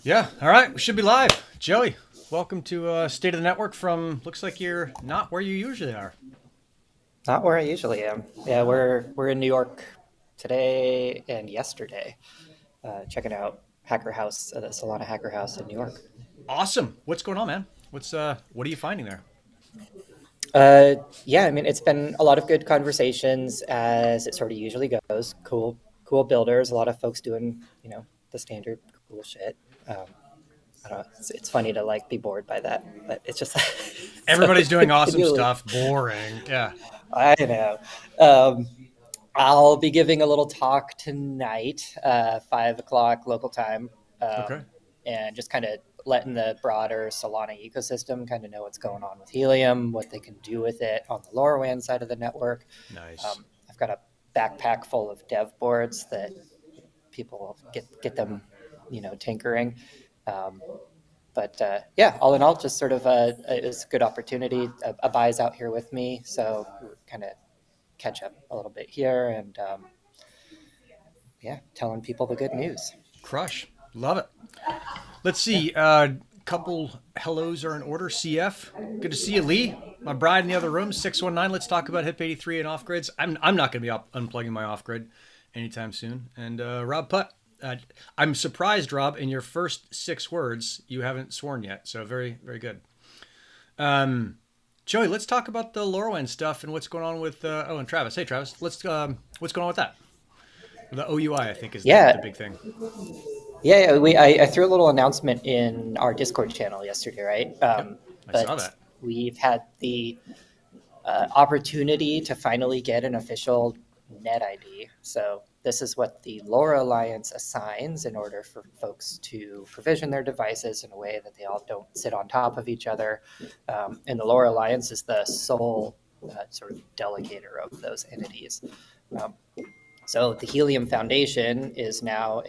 Yeah, all right, we should be live. Joey, welcome to State of the Network from, looks like you're not where you usually are. Not where I usually am. Yeah, we're in New York today and yesterday, checking out Hacker House, the Solana Hacker House in New York. Awesome. What's going on, man? What are you finding there? Yeah, I mean it's been a lot of good conversations as it sort of usually goes. Cool builders. A lot of folks doing the standard cool shit. Um, I don't know. It's funny to like be bored by that, but it's just so Everybody's doing awesome continually. stuff. Boring. Yeah. I know. Um, I'll be giving a little talk tonight, 5 o'clock local time, Okay. and just kind of letting the broader Solana ecosystem kind of know what's going on with Helium, what they can do with it on the LoRaWAN side of the network. Nice. I've got a backpack full of dev boards that people will get them, tinkering. Um, but yeah, all in all, just sort of it's a good opportunity. A buy's out here with me, so kind of catch up a little bit here and yeah, telling people the good news. Crush. Love it. Let's Yeah. see. Couple hellos are in order. CF. Good to see you, Lee. My bride in the other room, 619. Let's talk about HIP 83 and off grids. I'm not going to be unplugging my off grid anytime soon. And Rob Putt. I'm surprised, Rob, in your first 6 words, you haven't sworn yet. So very, very good. Joey, let's talk about the LoRaWAN stuff and what's going on with. And Travis. Hey, Travis. What's going on with that? The OUI, I think, is the Yeah. big thing. Yeah. I threw a little announcement in our Discord channel yesterday, right? Yep, I saw But that. we've had the opportunity to finally get an official netID. So this is what the LoRa Alliance assigns in order for folks to provision their devices in a way that they all don't sit on top of each other. And the LoRa Alliance is the sole sort of delegator of those entities. Um, so the Helium Foundation is now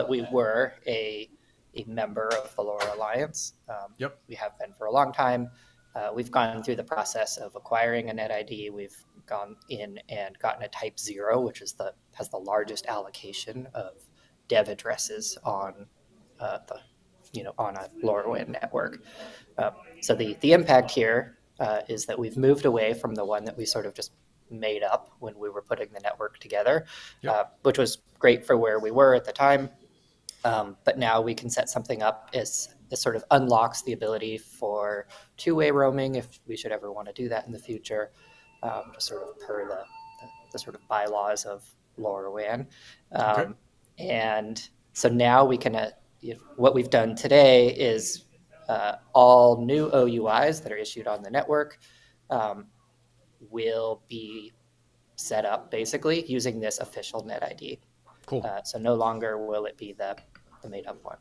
we were a member of the LoRa Alliance. Yep. We have been for a long time. We've gone through the process of acquiring a NetID. We've gone in and gotten a Type 0, which has the largest allocation of dev addresses on on a LoRaWAN network. So the impact here is that we've moved away from the one that we sort of just made up when we were putting the network together, Yep. which was great for where we were at the time. But now we can set something up as it sort of unlocks the ability for two-way roaming if we should ever want to do that in the future, just sort of per the sort of bylaws of LoRaWAN. Okay. Um, and so now we can, what we've done today is all new OUIs that are issued on the network um, will be set up basically using this official NetID. Cool. So no longer will it be the made up one.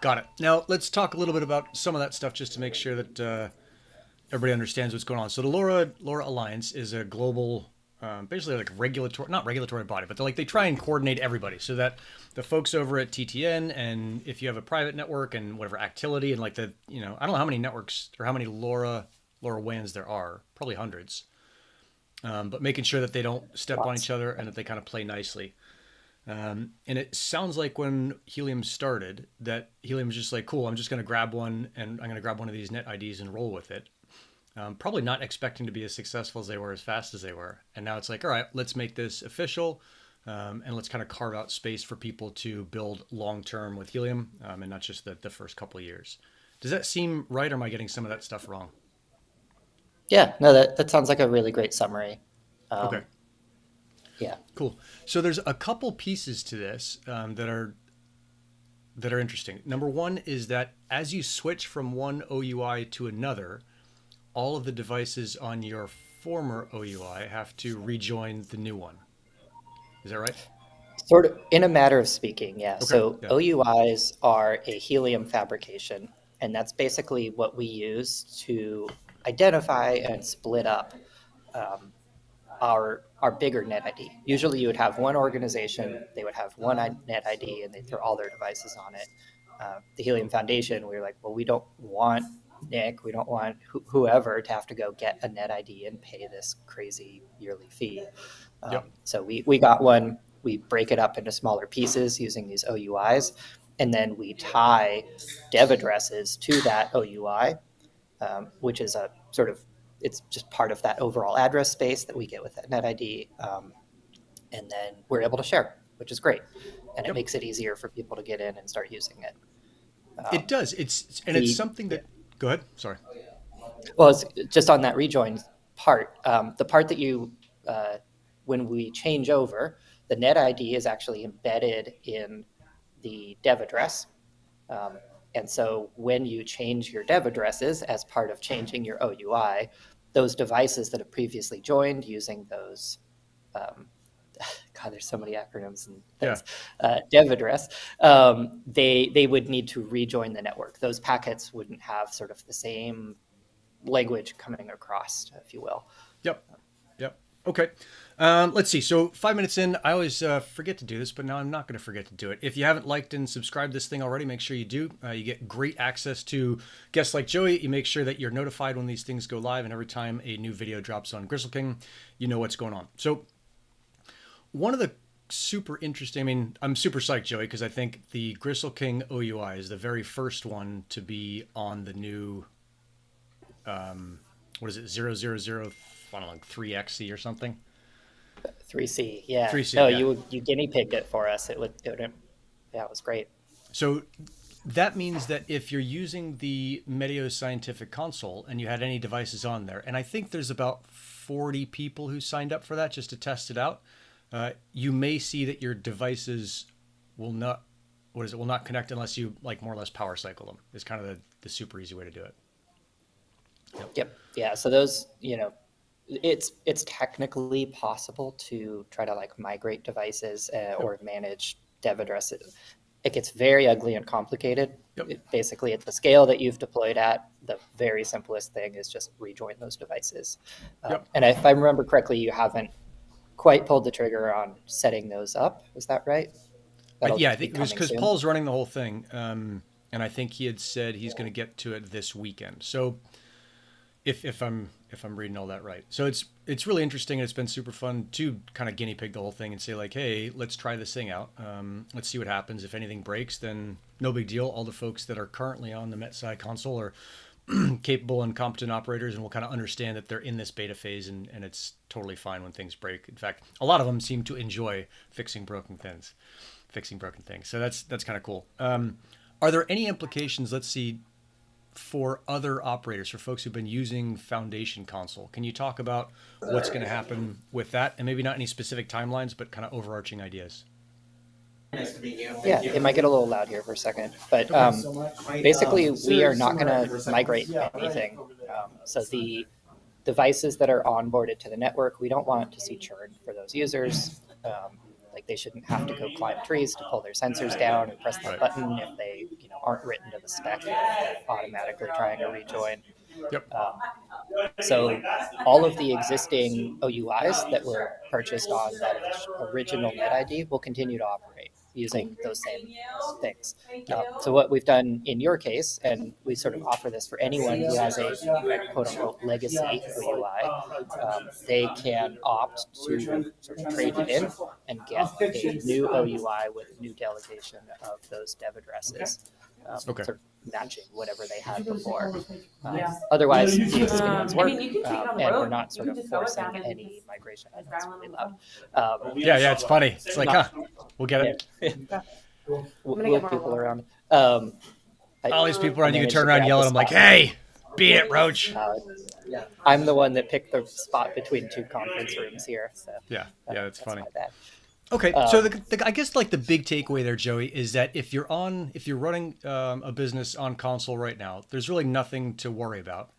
Got it. Now let's talk a little bit about some of that stuff just to make sure that everybody understands what's going on. So the LoRa Alliance is a global, basically like not regulatory body, but they try and coordinate everybody so that the folks over at TTN and if you have a private network and whatever Actility and I don't know how many networks or how many LoRaWANs there are, probably hundreds, but making sure that they don't step on Lots. each other and that they kind of play nicely. And it sounds like when Helium started, that Helium was just like, cool, I'm just going to grab one and I'm going to grab one of these net IDs and roll with it. Probably not expecting to be as successful as they were, as fast as they were. And now it's like, all right, let's make this official and let's kind of carve out space for people to build long term with Helium and not just the first couple of years. Does that seem right or am I getting some of that stuff wrong? Yeah, no, that sounds like a really great summary. Okay, Um, yeah. cool. So there's a couple pieces to this that are interesting. Number one is that as you switch from one OUI to another, all of the devices on your former OUI have to rejoin the new one. Is that right? Sort of in a matter of speaking, yeah. Okay. So Yeah. OUIs are a helium fabrication, and that's basically what we use to identify and split up um, our bigger net ID. Usually, you would have one organization, they would have one net ID, and they throw all their devices on it. The Helium Foundation, we were like, well, we don't want Nick, we don't want whoever to have to go get a net ID and pay this crazy yearly fee. Yep. So we got one. We break it up into smaller pieces using these OUIs, And then we tie dev addresses to that OUI, which is a sort of, it's just part of that overall address space that we get with that netID. And then we're able to share, which is great. And it makes it easier for people to get in and start using it. It does. It's something that, go ahead. Sorry. Well, it's just on that rejoin part, the part that when we change over, the netID is actually embedded in the dev address. And so when you change your dev addresses as part of changing your OUI, those devices that have previously joined using those, God, there's so many acronyms and things, dev address, they would need to rejoin the network. Those packets wouldn't have sort of the same language coming across, if you will. Yep. Okay. Let's see. So 5 minutes in, I always forget to do this, but now I'm not going to forget to do it. If you haven't liked and subscribed this thing already, make sure you do. You get great access to guests like Joey. You make sure that you're notified when these things go live, and every time a new video drops on 𝗪𝗀𝗁, you know what's going on. So one of the super interesting, I mean, I'm super psyched, Joey, because I think the 𝗪𝗀𝗁 OUI is the very first one to be on the new, what is it, 000, I don't know, like 3XC or something? 3C, yeah. 3C, no, yeah. You guinea pigged it for us. It was great. So that means that if you're using the Medio Scientific console and you had any devices on there, and I think there's about 40 people who signed up for that just to test it out, you may see that your devices will not, will not connect unless you like more or less power cycle them. Is kind of the super easy way to do it. Yep. Yeah. So those, it's technically possible to try to like migrate devices or manage dev addresses. It gets very ugly and complicated. Basically, at the scale that you've deployed at, the very simplest thing is just rejoin those devices. And if I remember correctly, you haven't quite pulled the trigger on setting those up. Is that right? Yeah, I think it was because Paul's running the whole thing. And I think he had said he's going to get to it this weekend. So if I'm reading all that right. So it's really interesting, and it's been super fun to kind of guinea pig the whole thing and say like, hey, let's try this thing out. Let's see what happens. If anything breaks, then no big deal. All the folks that are currently on the 𝗪𝗁 console are capable and competent operators, and will kind of understand that they're in this beta phase, and it's totally fine when things break. In fact, a lot of them seem to enjoy fixing broken things. So that's kind of cool. Are there any implications, let's see, for other operators, for folks who've been using Foundation console? Can you talk about what's going to happen with that, and maybe not any specific timelines, but kind of overarching ideas? Yeah, it might get a little loud here for a second, but basically we are not going to migrate anything. So the devices that are onboarded to the network, we don't want to see churn for those users. Like they shouldn't have to go climb trees to pull their sensors down and press the button if they aren't written to the spec, automatically trying to rejoin. So all of the existing OUIs that were purchased on that original netID will continue to operate using those same things. So what we've done in your case, and we sort of offer this for anyone who has a quote unquote legacy OUI, they can opt to sort of trade it in and get a new OUI with new delegation of those dev addresses. Sort of matching whatever they had before. Otherwise, the existing ones work, and we're not sort of forcing any migration. I know it's really loud. Yeah, it's funny. It's like, we'll get it. We'll get people around. All these people around, you can turn around and yell at them like, hey, beat it, Roach. I'm the one that picked the spot between two conference rooms here. So yeah, that's funny. My bad. Okay, so I guess like the big takeaway there, Joey, is that if you're running a business on console right now, there's really nothing to worry about.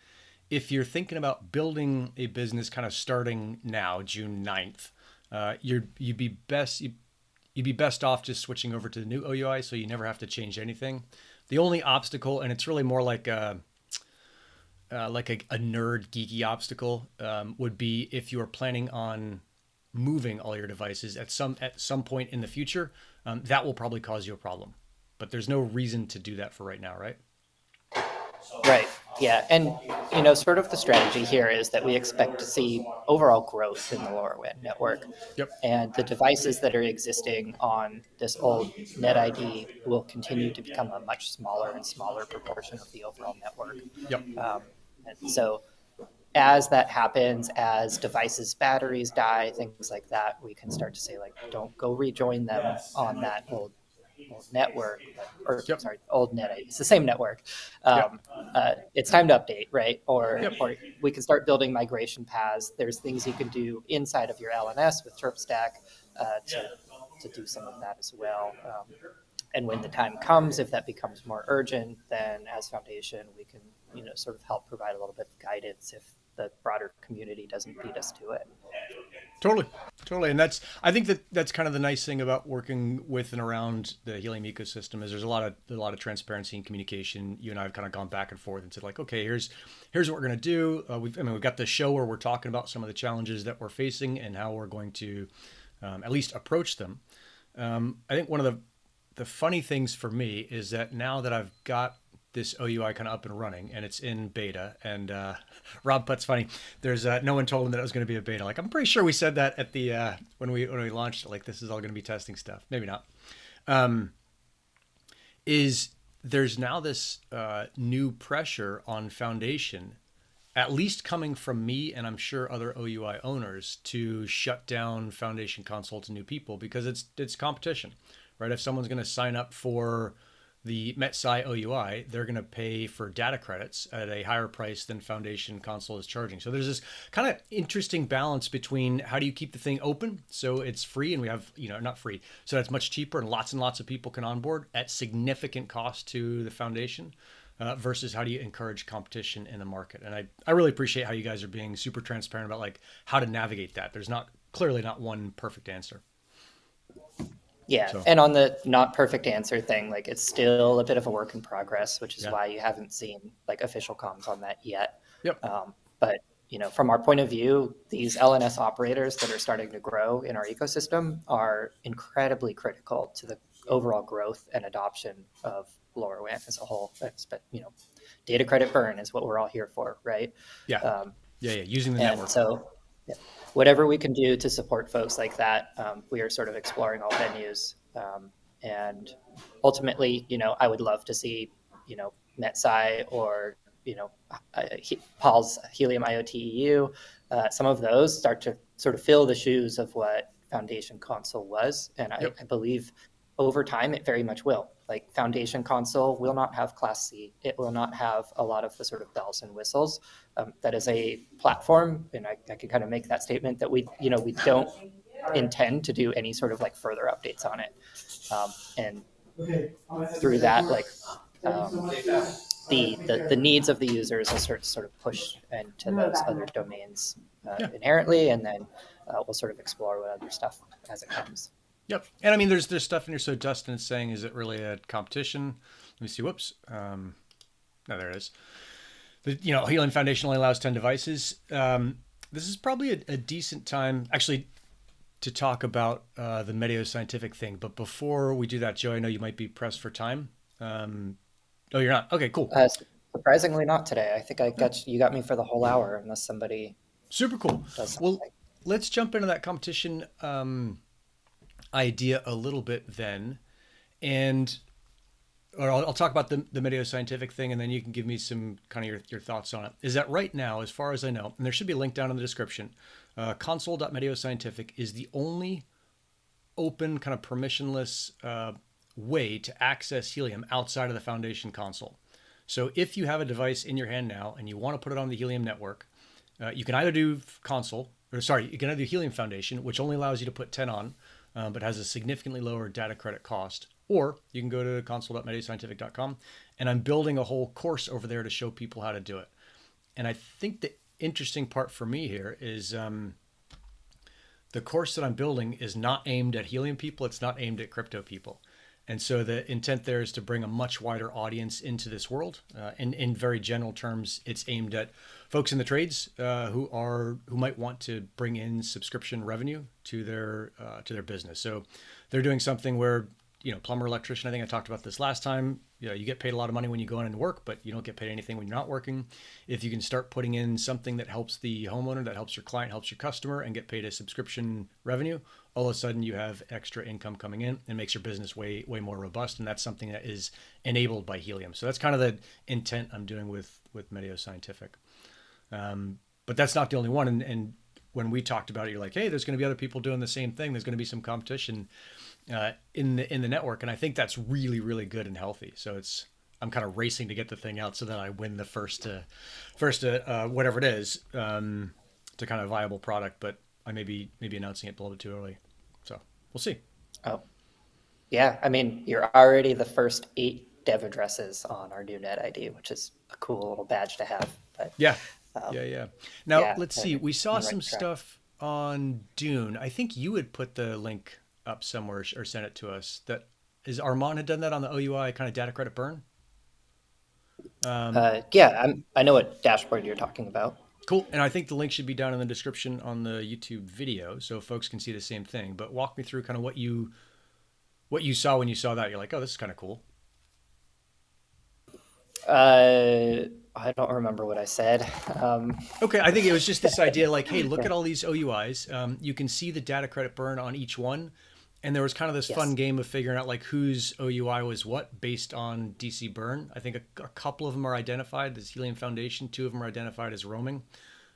If you're thinking about building a business kind of starting now, June 9th, you'd be best off just switching over to the new OUI, so you never have to change anything. The only obstacle, and it's really more like a nerd geeky obstacle, would be if you are planning on moving all your devices at some point in the future. That will probably cause you a problem, but there's no reason to do that for right now, right? Right. Yeah, and sort of the strategy here is that we expect to see overall growth in the LoRaWAN network, Yep. and the devices that are existing on this old netID will continue to become a much smaller and smaller proportion of the overall network. Yep. And so as that happens, as devices' batteries die, things like that, we can start to say, like, don't go rejoin them on that old network, or Yep. sorry, old NetID. It's the same network. Yep. It's time to update, right? Or Yep. or we can start building migration paths. There's things you can do inside of your LNS with 𝗪stack to do some of that as well. And when the time comes, if that becomes more urgent, then as Foundation, we can sort of help provide a little bit of guidance if the broader community doesn't beat us to it. Totally. And I think that's kind of the nice thing about working with and around the Helium ecosystem is there's a lot of transparency and communication. You and I have kind of gone back and forth and said, like, okay, here's what we're going to do. We've got the show where we're talking about some of the challenges that we're facing and how we're going to at least approach them. I think one of the funny things for me is that now that I've got this OUI kind of up and running and it's in beta, and 𝗷𝗶𝘀𝘁𝗹𝗲 funny, there's no one told him that it was going to be a beta. Like, I'm pretty sure we said that at the when we launched it, like, this is all going to be testing stuff. Maybe not. Is there's now this new pressure on Foundation, at least coming from me and I'm sure other OUI owners, to shut down Foundation Console to new people because it's competition, right? If someone's going to sign up for the meatspace OUI, they're going to pay for data credits at a higher price than Foundation Console is charging. So there's this kind of interesting balance between how do you keep the thing open so it's free, and we have, not free, so that's much cheaper and lots of people can onboard at significant cost to the Foundation, versus how do you encourage competition in the market. And I really appreciate how you guys are being super transparent about, like, how to navigate that. There's clearly not one perfect answer. Yeah, so. And on the not perfect answer thing, like, it's still a bit of a work in progress, which is why you haven't seen, like, official comms on that yet. Yep. But from our point of view, these LNS operators that are starting to grow in our ecosystem are incredibly critical to the overall growth and adoption of LoRaWAN as a whole. But data credit burn is what we're all here for, right? Yeah. Using the network. So whatever we can do to support folks like that, we are sort of exploring all venues. And ultimately, I would love to see, meatspace or, Paul's Helium IoT EU, some of those start to sort of fill the shoes of what Foundation Console was. And I believe over time, it very much will. Like, Foundation Console will not have Class C. It will not have a lot of the sort of bells and whistles. That is a platform, and I can kind of make that statement that we don't intend to do any sort of, like, further updates on it. And through that, like, the needs of the users will sort of push into those other domains inherently, and then we'll sort of explore what other stuff as it comes. Yep. And I mean, there's stuff in here. So Dustin is saying, is it really a competition? Let me see. Whoops. No, there it is. The Helium Foundation only allows 10 devices. This is probably a decent time, actually, to talk about the Medio Scientific thing. But before we do that, Joe, I know you might be pressed for time. Oh, you're not? Okay, cool. Surprisingly not today. I think you got me for the whole hour, unless somebody... Super cool. Well, let's jump into that competition idea a little bit then, or I'll talk about the Medio Scientific thing, and then you can give me some kind of your thoughts on it. Is that right now, as far as I know, and there should be a link down in the description, console.medioscientific is the only open, kind of permissionless way to access Helium outside of the Foundation console. So if you have a device in your hand now and you want to put it on the Helium network, you can either do you can either do Helium Foundation, which only allows you to put 10 on, but has a significantly lower data credit cost, or you can go to console.medioscientific.com, and I'm building a whole course over there to show people how to do it. And I think the interesting part for me here is the course that I'm building is not aimed at Helium people. It's not aimed at crypto people. And so the intent there is to bring a much wider audience into this world. In very general terms, it's aimed at folks in the trades who might want to bring in subscription revenue to their business. So they're doing something where plumber, electrician. I think I talked about this last time. You get paid a lot of money when you go in and work, but you don't get paid anything when you're not working. If you can start putting in something that helps the homeowner, that helps your client, helps your customer, and get paid a subscription revenue, all of a sudden you have extra income coming in and makes your business way more robust. And that's something that is enabled by Helium. So that's kind of the intent I'm doing with Medio Scientific. But that's not the only one. And when we talked about it, you're like, hey, there's going to be other people doing the same thing. There's going to be some competition in the network, and I think that's really good and healthy. So I'm kind of racing to get the thing out so that I win the first whatever it is to kind of viable product. But I may be announcing it a little bit too early, so we'll see. Oh, yeah. I mean, you're already the first 8 dev addresses on our new netID, which is a cool little badge to have. But yeah. Now yeah, let's see. We saw right some track. stuff on Dune. I think you had put the link up somewhere or sent it to us. That is, Armand had done that on the OUI kind of data credit burn. Yeah, I know what dashboard you're talking about. Cool. And I think the link should be down in the description on the YouTube video so folks can see the same thing. But walk me through kind of what you saw when you saw that. You're like, oh, this is kind of cool. I don't remember what I said. Okay, I think it was just this idea like, hey, look at all these OUIs. You can see the data credit burn on each one. And there was kind of this fun Yes. game of figuring out like whose OUI was what based on DC burn. I think a couple of them are identified as Helium Foundation. 2 of them are identified as roaming.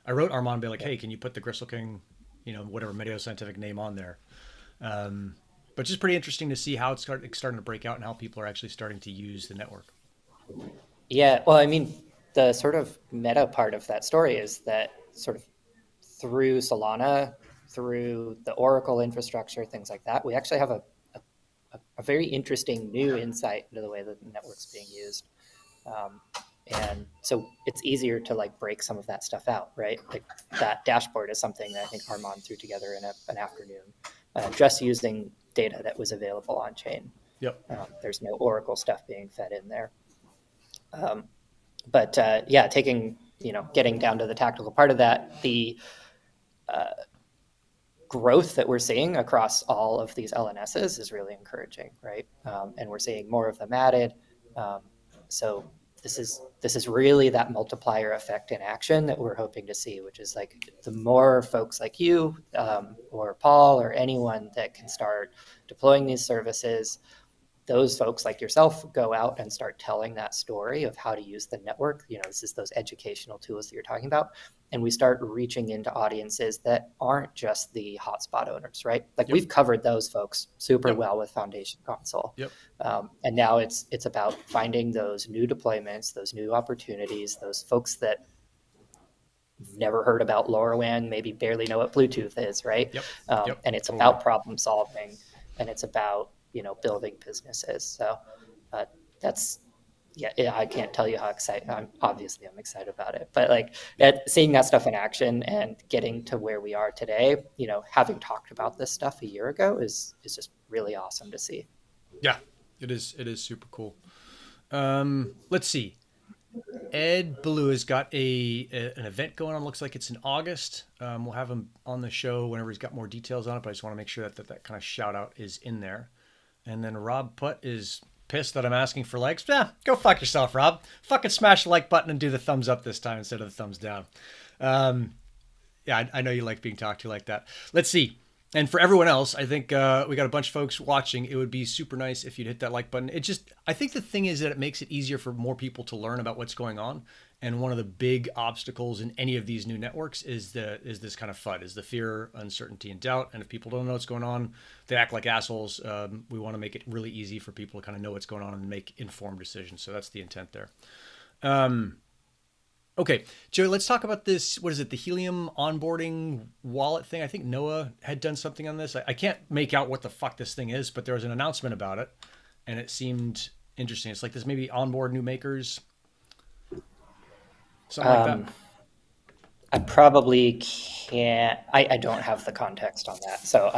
I wrote Armand, be like, hey, can you put the Gristle King, whatever Medio Scientific name on there? But just pretty interesting to see how it's starting to break out and how people are actually starting to use the network. Yeah, well, I mean, the sort of meta part of that story is that sort of through Solana, through the Oracle infrastructure, things like that, we actually have a very interesting new insight into the way that the network's being used. And so it's easier to like break some of that stuff out, right? Like that dashboard is something that I think Armand threw together in an afternoon, just using data that was available on chain. Yep. There's no Oracle stuff being fed in there. But yeah, getting down to the tactical part of that, the growth that we're seeing across all of these LNSs is really encouraging, right? And we're seeing more of them added. So this is really that multiplier effect in action that we're hoping to see, which is like the more folks like you or Paul or anyone that can start deploying these services, those folks like yourself go out and start telling that story of how to use the network. This is those educational tools that you're talking about. And we start reaching into audiences that aren't just the hotspot owners, right? Like we've covered those folks super well with Foundation Console. Yep. And now it's about finding those new deployments, those new opportunities, those folks that never heard about LoRaWAN, maybe barely know what Bluetooth is, right? Yep. And it's Totally. about problem solving, and it's about building businesses. So that's I can't tell you how excited I'm excited about it, but like seeing that stuff in action and getting to where we are today, having talked about this stuff a year ago is just really awesome to see. Yeah, it is super cool. Let's see. 𝗚𝗿𝗶𝘀𝘁𝗹𝗲 has got an event going on. Looks like it's in August. We'll have him on the show whenever he's got more details on it, but I just want to make sure that kind of shout out is in there. And then Rob Putt is pissed that I'm asking for likes. Yeah, go fuck yourself, Rob. Fucking smash the like button and do the thumbs up this time instead of the thumbs down. Yeah, I know you like being talked to like that. Let's see. And for everyone else, I think we got a bunch of folks watching. It would be super nice if you'd hit that like button. I think the thing is that it makes it easier for more people to learn about what's going on. And one of the big obstacles in any of these new networks is this kind of FUD, is the fear, uncertainty, and doubt. And if people don't know what's going on, they act like assholes. We want to make it really easy for people to kind of know what's going on and make informed decisions. So that's the intent there. Okay, Joey, let's talk about this. What is it? The Helium onboarding wallet thing. I think Noah had done something on this. I can't make out what the fuck this thing is, but there was an announcement about it, and it seemed interesting. It's like this maybe onboard new makers, something like that. I probably can't. I don't have the context on that, so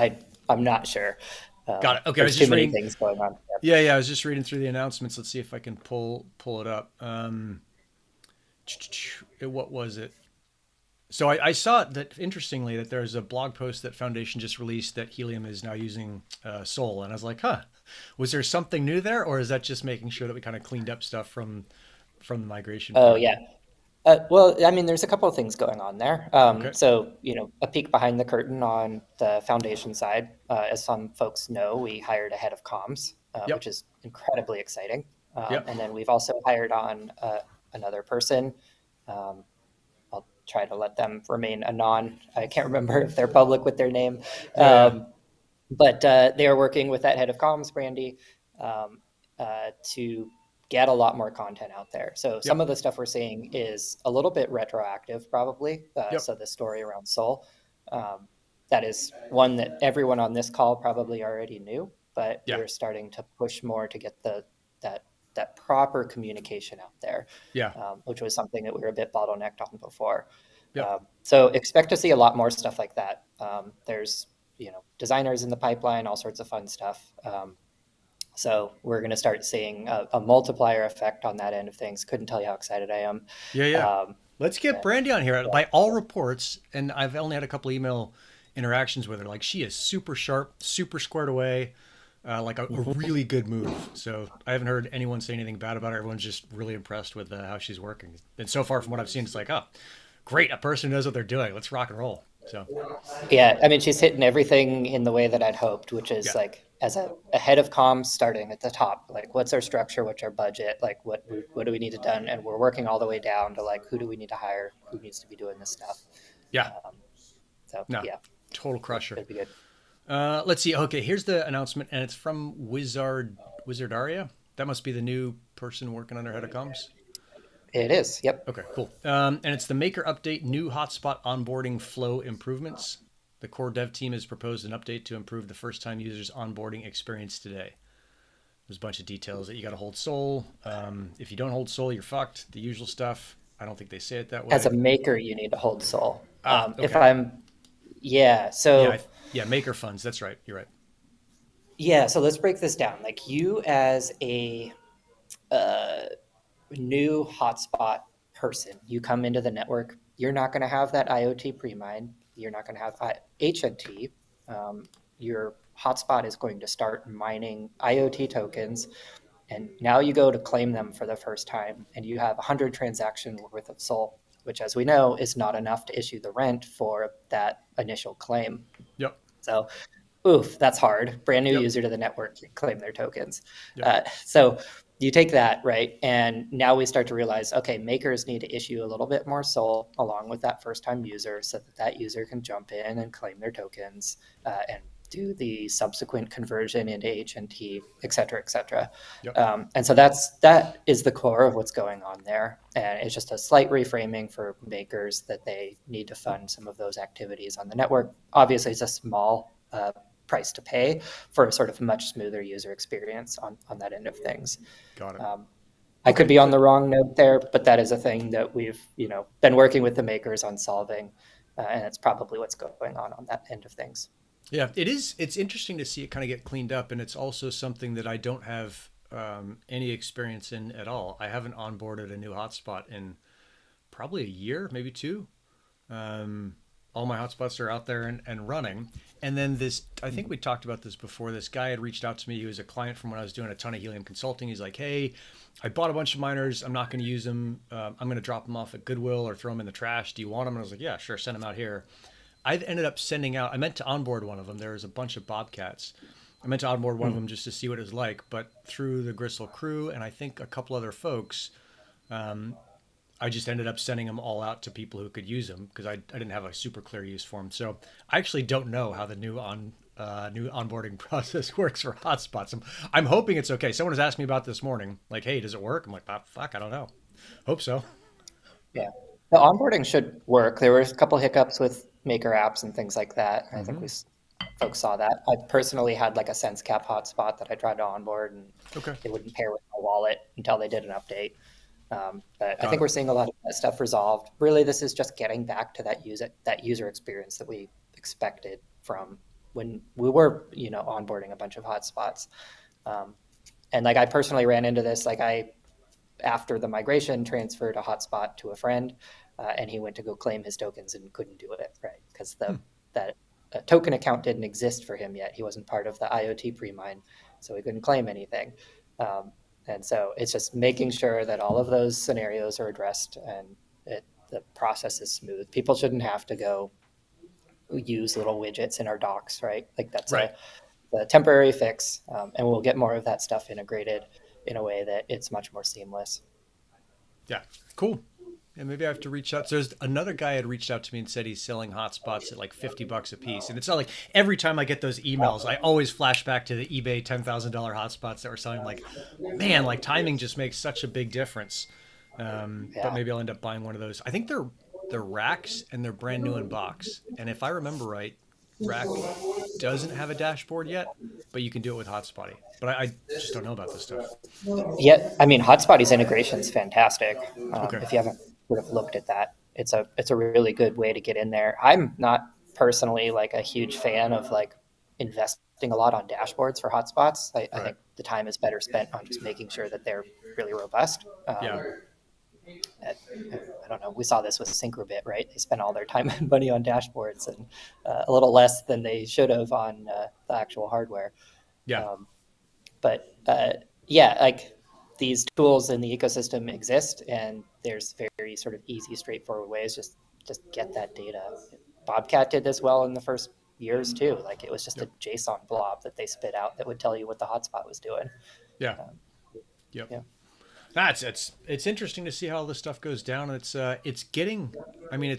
I'm not sure. Got it. Okay, There's too many things going on. Yeah, I was just reading through the announcements. Let's see if I can pull it up. What was it? So I saw that, interestingly, that there's a blog post that Foundation just released that Helium is now using Sol, and I was like, huh, Was there something new there, or is that just making sure that we kind of cleaned up stuff from the migration Oh part? yeah. Well, I mean, there's a couple of things going on there. Okay. So, a peek behind the curtain on the foundation side. As some folks know, we hired a head of comms, which Yep. is incredibly exciting. Yep. And then we've also hired on another person. Um, I'll try to let them remain anon. I can't remember if they're public with their name. Yeah. Yeah. Um, but they are working with that head of comms, Brandy, um, to get a lot more content out there. So some Yep. of the stuff we're seeing is a little bit retroactive, probably. Yep. So the story around Soul, um, that is one that everyone on this call probably already knew, but Yeah. we're starting to push more to get that that proper communication out there, Yeah. which was something that we were a bit bottlenecked on before. Yep. So expect to see a lot more stuff like that. There's designers in the pipeline, all sorts of fun stuff. So we're going to start seeing a multiplier effect on that end of things. Couldn't tell you how excited I am. Yeah. Yeah. Um, Let's get and, Brandy on here. yeah. By all reports, and I've only had a couple email interactions with her, like she is super sharp, super squared away, like a really good move. So I haven't heard anyone say anything bad about her. Everyone's just really impressed with how she's working. And so far, from what I've seen, it's like, oh, great, a person who knows what they're doing. Let's rock and roll. So Yeah, I mean, she's hitting everything in the way that I'd hoped, which is yeah, like as a head of comms starting at the top, like what's our structure, what's our budget, like what do we need to done, and we're working all the way down to like who do we need to hire, who needs to be doing this stuff. yeah, Um, so no, yeah, total crusher. should be good. Let's see. Okay, here's the announcement, and it's from Wizardaria. That must be the new person working under head of comms. It is. Yep. Okay, cool. And it's the Maker update, new hotspot onboarding flow improvements. The core dev team has proposed an update to improve the first-time users' onboarding experience today. There's a bunch of details that you got to hold Soul. If you don't hold Soul, you're fucked. The usual stuff. I don't think they say it that As way. a maker, you need to hold Soul. If Okay. I'm, yeah. Yeah, So yeah, Maker funds. That's right. You're right. yeah. So let's break this down. Like you as a uh, new hotspot person, you come into the network, you're not going to have that IoT pre-mine. You're not going to have HNT. Your hotspot is going to start mining IoT tokens. And now you go to claim them for the first time, and you have 100 transactions worth of SOL, which, as we know, is not enough to issue the rent for that initial claim. Yep. So oof, that's hard. Brand new Yep. user to the network can claim their tokens. Yep. So you take that, right? And now we start to realize, okay, makers need to issue a little bit more SOL along with that first time user so that that user can jump in and claim their tokens and do the subsequent conversion into HNT, et cetera, et cetera. Yep. And so that is the core of what's going on there. And it's just a slight reframing for makers that they need to fund some of those activities on the network. Obviously, it's a small price to pay for a sort of much smoother user experience on that end of things. Got it. I could Okay. be on the wrong note there, but that is a thing that we've been working with the makers on solving, and it's probably what's going on that end of things. Yeah, it is. It's interesting to see it kind of get cleaned up, and it's also something that I don't have any experience in at all. I haven't onboarded a new hotspot in probably a year, maybe two. All my hotspots are out there and running. And then this, I think we talked about this before. This guy had reached out to me. He was a client from when I was doing a ton of Helium consulting. He's like, hey, I bought a bunch of miners. I'm not going to use them. I'm going to drop them off at Goodwill or throw them in the trash. Do you want them? And I was like, yeah, sure. Send them out here. I've ended up sending out, I meant to onboard one of them. There was a bunch of Bobcats. I meant to onboard one of them just to see what it was like. But through the Gristle crew and I think a couple other folks, I just ended up sending them all out to people who could use them because I didn't have a super clear use for them. So I actually don't know how the new onboarding process works for hotspots. I'm hoping it's okay. Someone was asking me about this morning, like, hey, does it work? I'm like, ah, fuck, I don't know. Hope so. Yeah, the onboarding should work. There were a couple hiccups with maker apps and things like that. I think folks saw that. I personally had like a SenseCap hotspot that I tried to onboard, and Okay. it wouldn't pair with my wallet until they did an update. But I Got think it. we're seeing a lot of that stuff resolved. Really, this is just getting back to that user experience that we expected from when we were, onboarding a bunch of hotspots. And like I personally ran into this, like after the migration, transferred a hotspot to a friend, and he went to go claim his tokens and couldn't do it, right? Because that token account didn't exist for him yet. He wasn't part of the IoT pre-mine. so we couldn't claim anything. And so it's just making sure that all of those scenarios are addressed and the process is smooth. People shouldn't have to go use little widgets in our docs, right? Like that's Right. a temporary fix, and we'll get more of that stuff integrated in a way that it's much more seamless. Yeah. Cool. Yeah, maybe I have to reach out. So there's another guy had reached out to me and said he's selling hotspots at like $50 a piece. And it's not like every time I get those emails, I always flash back to the eBay $10,000 hotspots that were selling. Like, man, like timing just makes such a big difference. But Yeah. maybe I'll end up buying one of those. I think they're racks and they're brand new in box. And if I remember right, rack doesn't have a dashboard yet, but you can do it with hotspotty. But I just don't know about this stuff. Yeah, I mean, Hotspotty's integration is fantastic. Okay. If you haven't sort of looked at that, it's a really good way to get in there. I'm not personally like a huge fan of like investing a lot on dashboards for hotspots. I Right. think the time is better spent on just making sure that they're really robust. Yeah. I don't know. We saw this with Syncrobit, right? They spent all their time and money on dashboards and a little less than they should have on the actual hardware. Yeah. But yeah, like these tools in the ecosystem exist, and there's very sort of easy, straightforward ways. Just get that data. Bobcat did this well in the first years too. Like it was just Yep. a JSON blob that they spit out that would tell you what the hotspot was doing. Yeah. Um, Yep. yeah. That's it's interesting to see how all this stuff goes down. It's getting. I mean,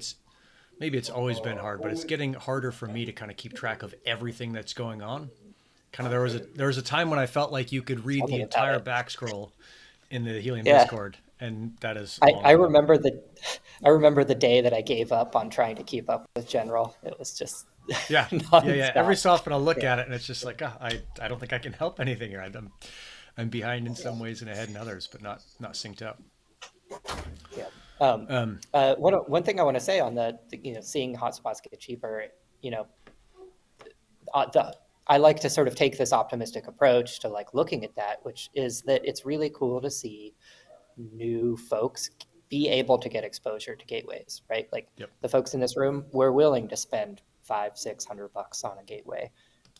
maybe it's always been hard, but it's getting harder for me to kind of keep track of everything that's going on. Kind of there was a time when I felt like you could read Tell the me about entire it. back scroll in the Helium Yeah. Discord, and that is I, long I gone. remember the I remember the day that I gave up on trying to keep up with General. It was just Yeah, yeah. Every nonstop. so often I'll look Yeah. at it, and it's just like, I don't think I can help anything here. I'm behind in some ways and ahead in others, but not synced up. Yeah. Um, One thing I want to say on seeing hotspots get cheaper, you know, I like to sort of take this optimistic approach to like looking at that, which is that it's really cool to see new folks be able to get exposure to gateways, right? Like yep. the folks in this room, we're willing to spend $500-600 on a gateway.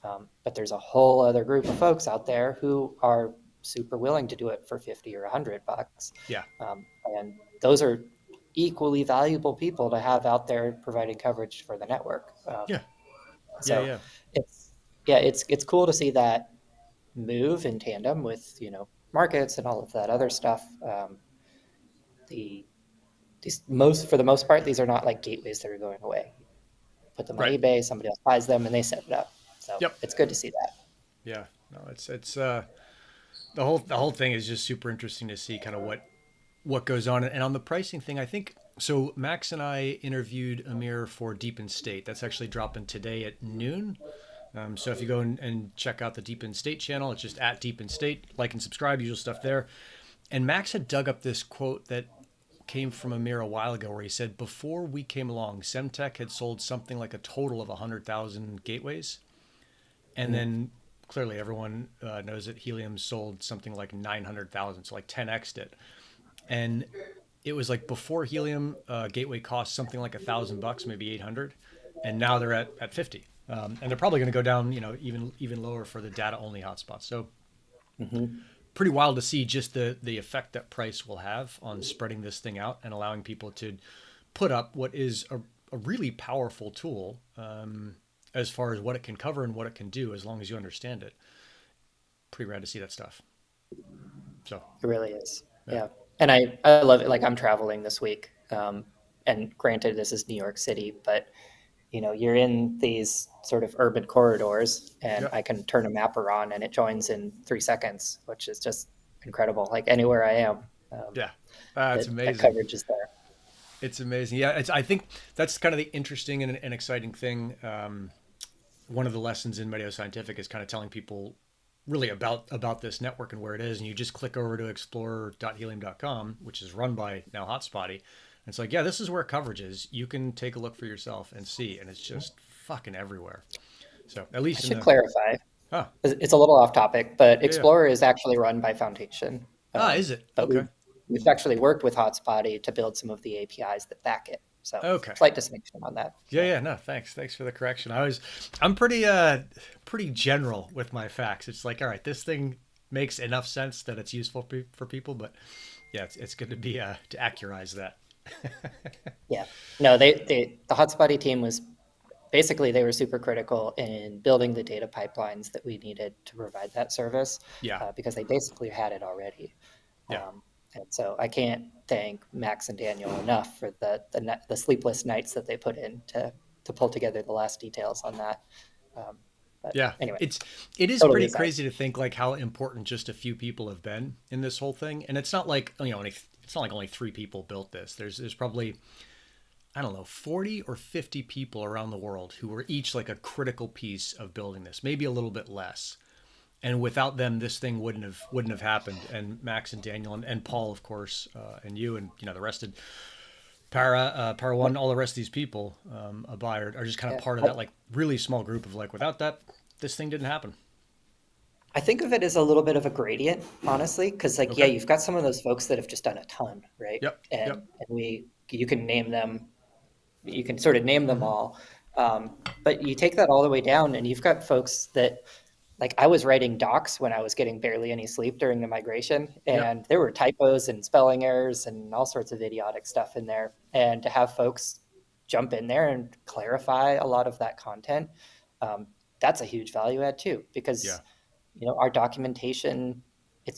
But there's a whole other group of folks out there who are super willing to do it for 50 or $100. Yeah. And those are equally valuable people to have out there providing coverage for the network. Yeah. So Yeah. it's cool to see that move in tandem with, markets and all of that other stuff. For the most part, these are not like gateways that are going away. Put them on Right. eBay, somebody else buys them, and they set it up. So Yep. it's good to see that. Yeah. No, it's the whole thing is just super interesting to see kind of what goes on. And on the pricing thing, I think so. Max and I interviewed Amir for Deep in State. That's actually dropping today at noon. So if you go and check out the Deep in State channel, it's just at Deep in State. Like and subscribe, usual stuff there. And Max had dug up this quote that came from Amir a while ago, where he said before we came along, Semtech had sold something like a total of 100,000 gateways, and then clearly everyone knows that Helium sold something like 900,000, so like 10x'd it. And it was like before Helium, gateway cost something like $1,000, maybe 800, and now they're at 50. And they're probably going to go down, even lower for the data only hotspots. So pretty wild to see just the effect that price will have on spreading this thing out and allowing people to put up what is a really powerful tool as far as what it can cover and what it can do, as long as you understand it. Pretty rad to see that stuff. So It really is. Yeah. And I love it. Like I'm traveling this week. And granted, this is New York City, but you're in these sort of urban corridors, and Yep. I can turn a mapper on and it joins in 3 seconds, which is just incredible. Like anywhere I am, yeah, it's that amazing. coverage is there. It's amazing. Yeah, I think that's kind of the interesting and exciting thing. One of the lessons in Medio Scientific is kind of telling people really about this network and where it is. And you just click over to explorer.helium.com, which is run by now Hotspotty. And it's like, yeah, this is where coverage is. You can take a look for yourself and see. And it's just fucking everywhere. So at I least should clarify. Oh, It's a little off topic, but yeah. Explorer is actually run by Foundation. Is it? But Okay. we've actually worked with Hotspotty to build some of the APIs that back it. So Okay. slight distinction on that. Yeah, Yeah. yeah, no, thanks for the correction. I'm pretty general with my facts. It's like, all right, this thing makes enough sense that it's useful for people, but yeah, it's good to be to accurize that. Yeah. No, the Hotspotty team was basically, they were super critical in building the data pipelines that we needed to provide that service, Yeah, because they basically had it already. yeah, And so I can't thank Max and Daniel enough for the sleepless nights that they put in to pull together the last details on that. Um, but yeah. anyway, It is totally pretty aside. crazy to think like how important just a few people have been in this whole thing, and it's not like it's not like only 3 people built this. There's probably, I don't know, 40 or 50 people around the world who were each like a critical piece of building this, maybe a little bit less. And without them, this thing wouldn't have happened. And Max and Daniel and Paul, of course, and you and the rest of Para1, all the rest of these people, Abide are just kind of Yeah. part of that like really small group of like without that, this thing didn't happen. I think of it as a little bit of a gradient, honestly, because like, yeah, Okay. you've got some of those folks that have just done a ton, right? Yep. Yep. And you can name them, you can sort of name them all. But you take that all the way down, and you've got folks that, like, I was writing docs when I was getting barely any sleep during the migration, Yep. and there were typos and spelling errors and all sorts of idiotic stuff in there. And to have folks jump in there and clarify a lot of that content, um, that's a huge value add too, Yeah. because our documentation,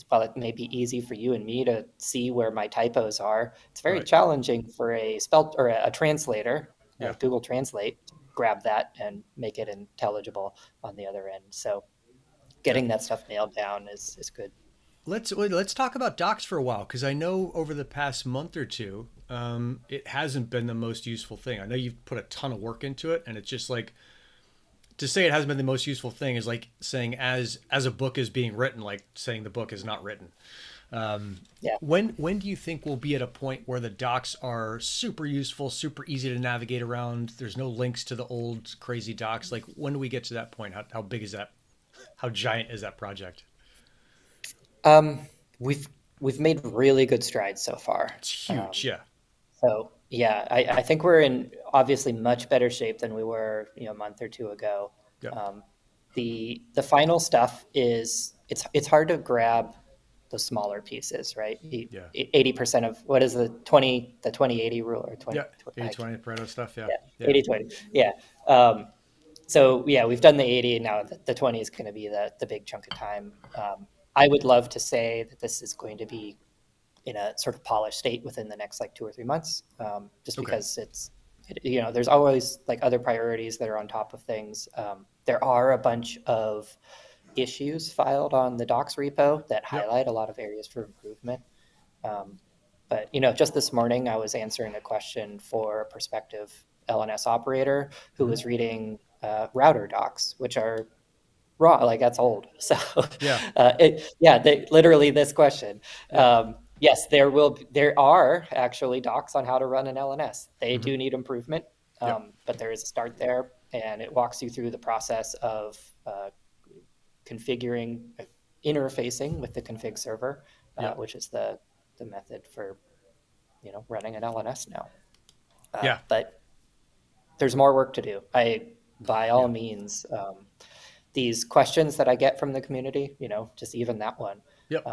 while it may be easy for you and me to see where my typos are, it's very Right. challenging for a spell or a translator, Yeah. Google Translate, to grab that and make it intelligible on the other end. So Yeah. getting that stuff nailed down is good. Let's talk about docs for a while because I know over the past month or two, it hasn't been the most useful thing. I know you've put a ton of work into it, and it's just like to say it hasn't been the most useful thing is like saying as a book is being written, like saying the book is not written. Yeah. When do you think we'll be at a point where the docs are super useful, super easy to navigate around? There's no links to the old crazy docs. Like when do we get to that point? How big is that? How giant is that project? Um, we've we've made really good strides so far. It's huge. Um, Yeah. so yeah, I think we're in obviously much better shape than we were, a month or two ago. Yep. Um, the final stuff is it's hard to grab the smaller pieces, right? Yeah. 80% of what is the 20/80 rule, or 20, Yeah. 80/20 Pareto stuff. Yeah. yeah, Yeah. 80/20. Yeah. So yeah, we've done the 80, and now the 20 is going to be the big chunk of time. I would love to say that this is going to be in a sort of polished state within the next like 2 or 3 months, just Okay. because there's always like other priorities that are on top of things. There are a bunch of issues filed on the docs repo that Yep. highlight a lot of areas for improvement. Um, but just this morning I was answering a question for a prospective LNS operator who Hmm. was reading router docs, which are raw, like that's old. So Yeah. literally this question. Yeah. Yes, there are actually docs on how to run an LNS. They Hmm. do need improvement, Yep. but there is a start there, and it walks you through the process of configuring, interfacing with the config server, Yep. which is the method for running an LNS now. Yeah. But there's more work to do. By all Yeah. means, these questions that I get from the community, just even that one, Yep.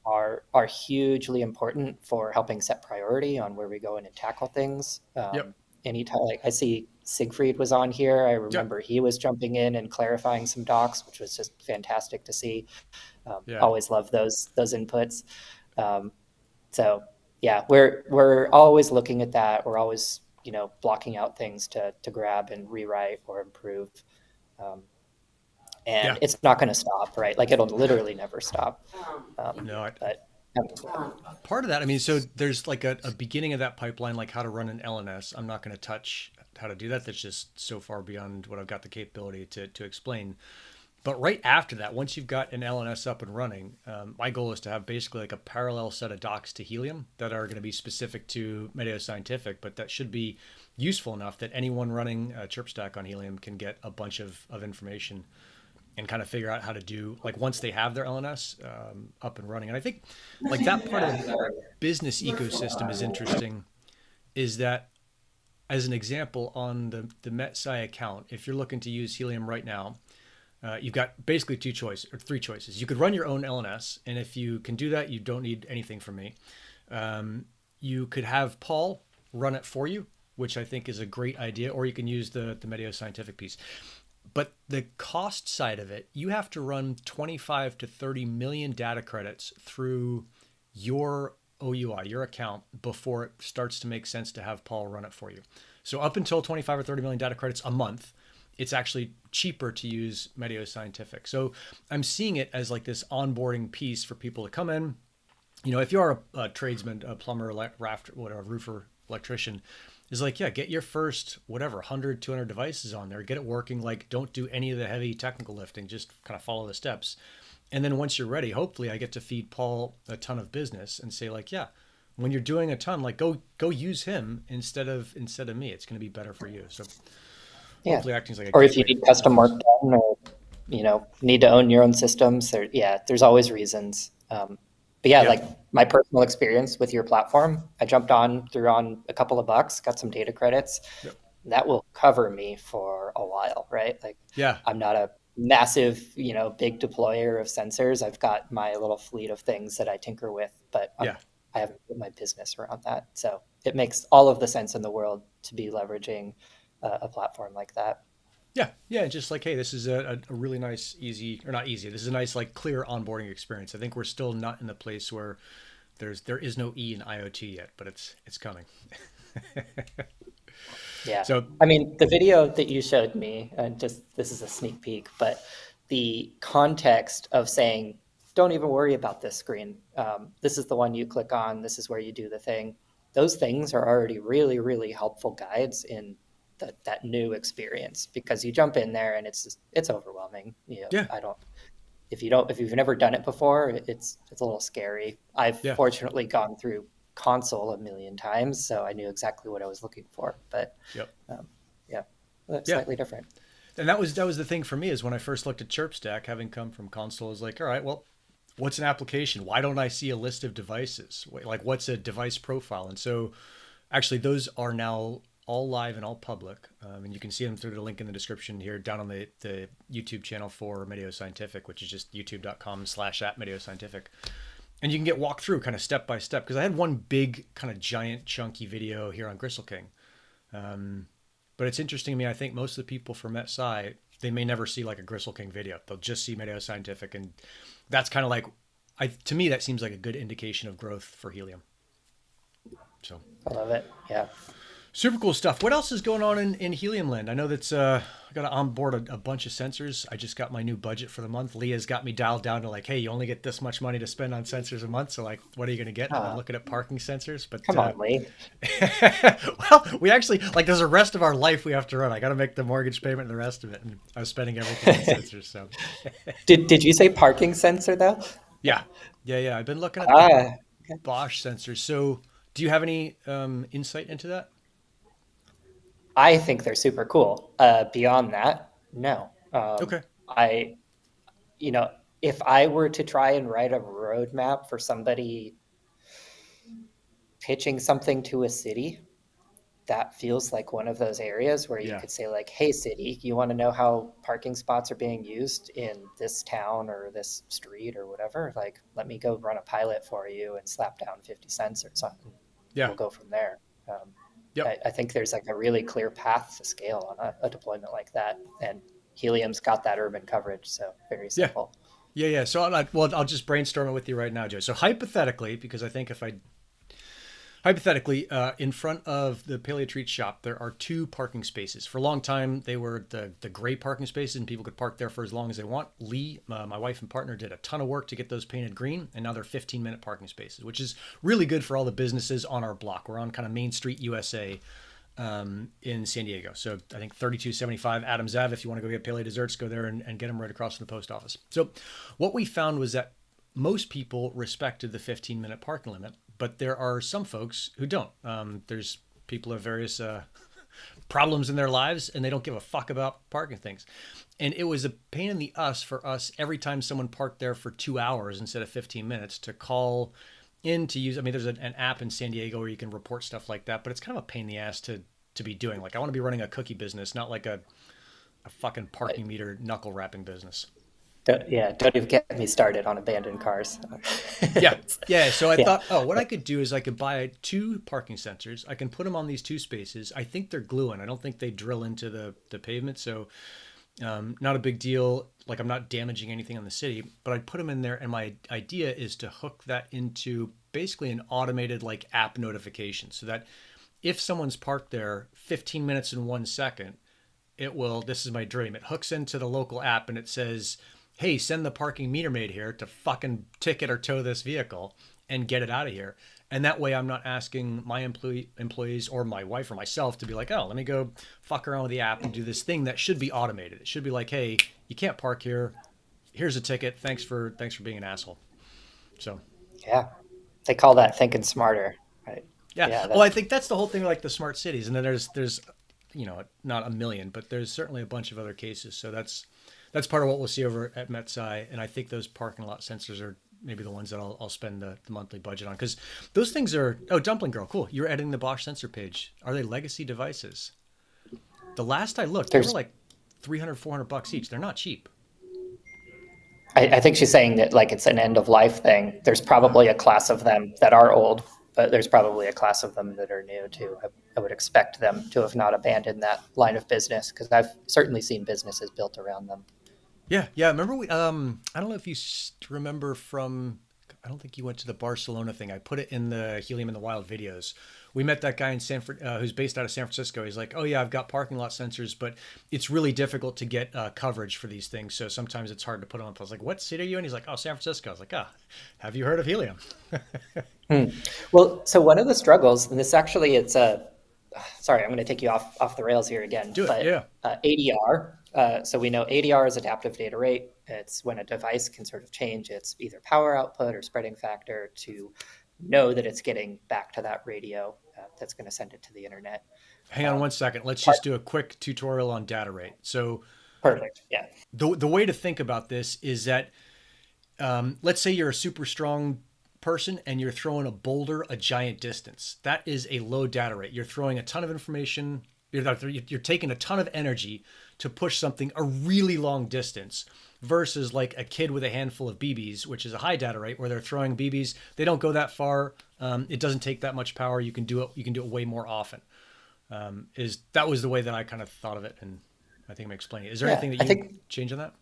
are hugely important for helping set priority on where we go in and tackle things. Yep. Anytime, like I see Siegfried was on here, I Yep. remember he was jumping in and clarifying some docs, which was just fantastic to see. Yeah. Always love those inputs. Um, so yeah, we're always looking at that. We're always blocking out things to grab and rewrite or improve. Um, Yeah. and it's not going to stop, right? Like it'll literally never stop. No, But part of that, I mean, so there's like a beginning of that pipeline, like how to run an LNS. I'm not going to touch how to do that. That's just so far beyond what I've got the capability to explain. But right after that, once you've got an LNS up and running, my goal is to have basically like a parallel set of docs to Helium that are going to be specific to Medio Scientific, but that should be useful enough that anyone running a chirp stack on Helium can get a bunch of information and kind of figure out how to do, like once they have their LNS up and running. And I think like that part of the business ecosystem is interesting, is that as an example, on the 𝗪𝗁 account, if you're looking to use Helium right now, you've got basically three choices. You could run your own LNS, and if you can do that, you don't need anything from me. You could have Paul run it for you, which I think is a great idea, or you can use the Medio Scientific piece. But the cost side of it, you have to run 25 to 30 million data credits through your OUI, your account, before it starts to make sense to have Paul run it for you. So up until 25 or 30 million data credits a month, it's actually cheaper to use Medio Scientific. So I'm seeing it as like this onboarding piece for people to come in. You know, if you are a tradesman, a plumber, whatever, roofer, electrician, is like, yeah, get your first, whatever, 100, 200 devices on there, get it working. Like, don't do any of the heavy technical lifting, just kind of follow the steps. And then once you're ready, hopefully I get to feed Paul a ton of business and say like, yeah, when you're doing a ton, like go use him instead of me. It's going to be better for you. So hopefully acting like a or if you need custom work done, or need to own your own systems, there's always reasons. But yeah, like my personal experience with your platform, I jumped on, threw on a couple of bucks, got some data credits. Yep. That will cover me for a while, right? Like, yeah, I'm not a massive, big deployer of sensors. I've got my little fleet of things that I tinker with, but I haven't put my business around that. So it makes all of the sense in the world to be leveraging a platform like that. Yeah. Just like, hey, this is a really nice, easy, or not easy. This is a nice, like, clear onboarding experience. I think we're still not in the place where there is no E in IoT yet, but it's coming. Yeah. So, I mean, the video that you showed me, this is a sneak peek, but the context of saying, don't even worry about this screen. This is the one you click on. This is where you do the thing. Those things are already really, really helpful guides in that new experience, because you jump in there and it's overwhelming. If you've never done it before, it's a little scary. I've fortunately gone through console a million times, so I knew exactly what I was looking for. But slightly different. And that was the thing for me, is when I first looked at ChirpStack, having come from console, I was like, all right, well, what's an application? Why don't I see a list of devices? Like, what's a device profile? And so actually those are now all live and all public. And you can see them through the link in the description here down on the YouTube channel for Medio Scientific, which is just youtube.com/@MedioScientific. And you can get walked through kind of step by step, because I had one big kind of giant chunky video here on 𝗪𝗁𝗁. But it's interesting to me, I think most of the people from 𝗪𝗁𝗁, they may never see like a 𝗪𝗁𝗁 video. They'll just see Medio Scientific. And that's kind of like, to me, that seems like a good indication of growth for Helium. So I love it. Yeah. Super cool stuff. What else is going on in Helium land? I know that's I got to onboard a bunch of sensors. I just got my new budget for the month. Leah's got me dialed down to like, hey, you only get this much money to spend on sensors a month. So like, what are you going to get? I'm looking at parking sensors. But come on, Lee. Well, we actually, like, there's the rest of our life we have to run. I got to make the mortgage payment and the rest of it. And I was spending everything on sensors. So did you say parking sensor though? Yeah. I've been looking at the Bosch sensors. So do you have any insight into that? I think they're super cool. Beyond that, no. Okay. If I were to try and write a roadmap for somebody pitching something to a city, that feels like one of those areas where you could say like, hey, city, you want to know how parking spots are being used in this town or this street or whatever? Like, let me go run a pilot for you and slap down 50 cents or something. Yeah. We'll go from there. I think there's like a really clear path to scale on a deployment like that. And Helium's got that urban coverage, so very simple. Yeah. So I'll just brainstorm it with you right now, Joe. So hypothetically, because I think in front of the 𝗪𝗁𝗁 shop, there are 2 parking spaces. For a long time, they were the gray parking spaces, and people could park there for as long as they want. Lee, my wife and partner, did a ton of work to get those painted green, and now they're 15-minute parking spaces, which is really good for all the businesses on our block. We're on kind of Main Street, USA, in San Diego. So I think 3275 Adams Ave, if you want to go get Pele desserts, go there and get them right across from the post office. So what we found was that most people respected the 15-minute parking limit, but there are some folks who don't. There's people have various problems in their lives, and they don't give a fuck about parking things. And it was a pain in the ass for us every time someone parked there for 2 hours instead of 15 minutes to call in to use. I mean, there's an app in San Diego where you can report stuff like that, but it's kind of a pain in the ass to to be doing. Like I want to be running a cookie business, not like a fucking parking meter knuckle wrapping business. Don't even get me started on abandoned cars. Yeah. Yeah. So I Yeah. thought, oh, what I could do is I could buy two parking sensors. I can put them on these two spaces. I think they're gluing. I don't think they drill into the pavement. So not a big deal. Like I'm not damaging anything on the city, but I'd put them in there. And my idea is to hook that into basically an automated like app notification so that if someone's parked there 15 minutes and 1 second, it will, this is my dream. It hooks into the local app and it says, hey, send the parking meter maid here to fucking ticket or tow this vehicle and get it out of here. And that way I'm not asking my employees or my wife or myself to be like, oh, let me go fuck around with the app and do this thing that should be automated. It should be like, hey, you can't park here. Here's a ticket. Thanks for being an asshole. So Yeah. They call that thinking smarter, right? yeah. Yeah. Well, I think that's the whole thing, like the smart cities. And then there's not a million, but there's certainly a bunch of other cases. So that's part of what we'll see over at MetSci. And I think those parking lot sensors are maybe the ones that I'll spend the monthly budget on, because those things are, oh, Dumpling Girl, cool. You're editing the Bosch sensor page. Are they legacy devices? The last I looked, they were There's, like 300, $400 each. They're not cheap. I think she's saying that like it's an end of life thing. There's probably a class of them that are old, but there's probably a class of them that are new too. I would expect them to have not abandoned that line of business because I've certainly seen businesses built around them. Yeah, yeah. Remember I don't know if you remember from. I don't think you went to the Barcelona thing. I put it in the Helium in the Wild videos. We met that guy in who's based out of San Francisco. He's like, oh yeah, I've got parking lot sensors, but it's really difficult to get coverage for these things. So sometimes it's hard to put them up. I was like, what city are you in? He's like, oh, San Francisco. I was like, ah, have you heard of Helium? Well, so one of the struggles, and this actually, it's a, sorry, I'm going to take you off the rails here again, Do it. but Yeah. ADR. So we know ADR is adaptive data rate. It's when a device can sort of change its either power output or spreading factor to know that it's getting back to that radio that's going to send it to the internet. Hang on 1 second. Let's just do a quick tutorial on data rate. So Perfect. Yeah. the way to think about this is that let's say you're a super strong person and you're throwing a boulder a giant distance. That is a low data rate. You're throwing a ton of information. You're taking a ton of energy to push something a really long distance versus like a kid with a handful of BBs, which is a high data rate where they're throwing BBs. They don't go that far. It doesn't take that much power. You can do it. You can do it way more often. That was the way that I kind of thought of it, and I think I'm explaining it. Is there anything that you change on that?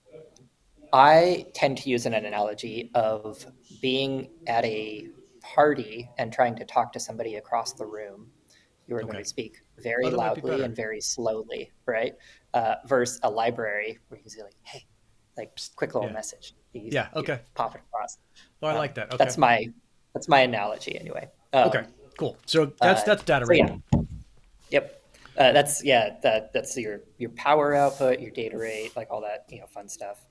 I tend to use an analogy of being at a party and trying to talk to somebody across the room. You are going to speak very loudly and very slowly, right? Versus a library where you can say like, hey, like quick little message. You pop it across. Oh, I like that. Okay. That's my analogy anyway. Okay, cool. So that's data rate. Yep. That's your power output, your data rate, like all that, fun stuff.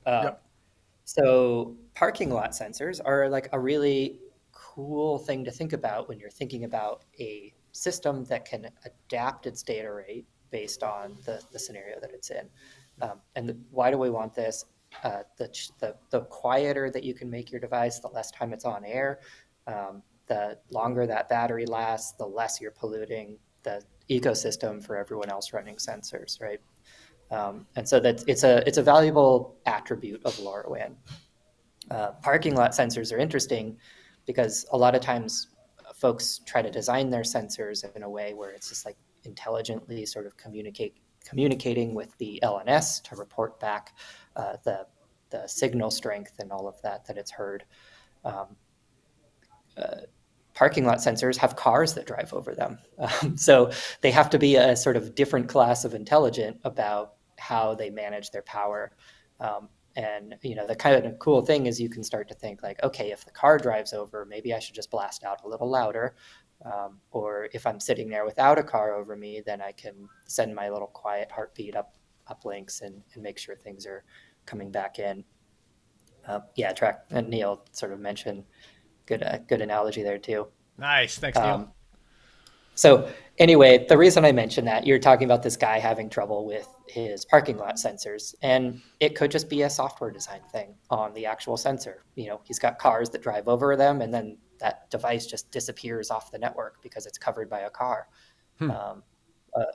So parking lot sensors are like a really cool thing to think about when you're thinking about a system that can adapt its data rate based on the scenario that it's in. Why do we want this? The quieter that you can make your device, the less time it's on air, the longer that battery lasts, the less you're polluting the ecosystem for everyone else running sensors, right? And so that it's a valuable attribute of LoRaWAN. Parking lot sensors are interesting because a lot of times folks try to design their sensors in a way where it's just like intelligently sort of communicating with the LNS to report back the signal strength and all of that it's heard. Parking lot sensors have cars that drive over them. So they have to be a sort of different class of intelligent about how they manage their power. And the kind of cool thing is you can start to think like, okay, if the car drives over, maybe I should just blast out a little louder. Or if I'm sitting there without a car over me, then I can send my little quiet heartbeat uplinks and make sure things are coming back in. Track. And Neil sort of mentioned good analogy there too. Nice, thanks, Neil. So anyway, the reason I mentioned that, you're talking about this guy having trouble with his parking lot sensors, and it could just be a software design thing on the actual sensor. He's got cars that drive over them, and then that device just disappears off the network because it's covered by a car.